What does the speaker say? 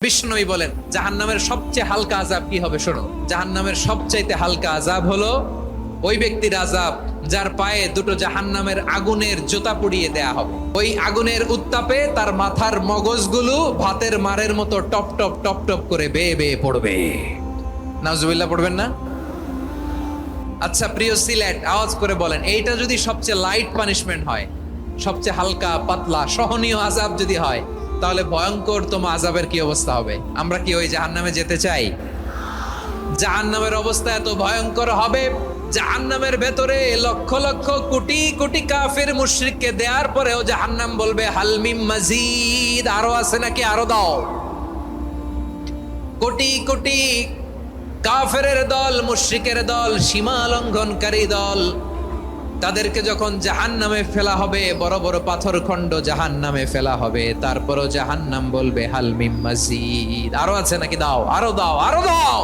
বিষ্ণুই বলেন জাহান্নামের সবচেয়ে হালকা আযাব কি হবে শোনো। জাহান্নামের সবচাইতে হালকা আযাব হলো ওই ব্যক্তির আযাব যার পায়ে দুটো জাহান্নামের আগুনের জুতা পুড়িয়ে দেয়া হবে। ওই আগুনের উত্তাপে তার মাথার মগজগুলো ভাতের মারের মতো টপ টপ টপ টপ করে বেয়ে বেয়ে পড়বে। নাউজুবিল্লাহ পড়বেন না? আচ্ছা প্রিয় সিলেট, আওয়াজ করে বলেন, এইটা যদি সবচেয়ে লাইট পানিশমেন্ট হয়, সবচেয়ে হালকা পাতলা সহনীয় আযাব যদি হয়, তাহলে ভয়ঙ্কর তোমার আযাবের কি অবস্থা হবে? আমরা কি ওই জাহান্নামে যেতে চাই? জাহান্নামের অবস্থা এত ভয়ঙ্কর হবে, জাহান্নামের ভেতরে লক্ষ লক্ষ কোটি কোটি কাফির মুশরিককে দেওয়ার পরেও জাহান্নাম বলবে হাল মিম মাজিদ, আরো আছে নাকি, আরো দাও। কোটি কোটি কাফেরের দল, মুশরিকের দল, সীমা লঙ্ঘনকারী দল, তাদেরকে যখন জাহান্নামে ফেলা হবে, বড় বড় পাথর খণ্ড জাহান্নামে ফেলা হবে, তারপরও জাহান্নাম বলবে হাল মিম মাজিদ, আরো আছে নাকি, দাও, আরো দাও, আরো দাও।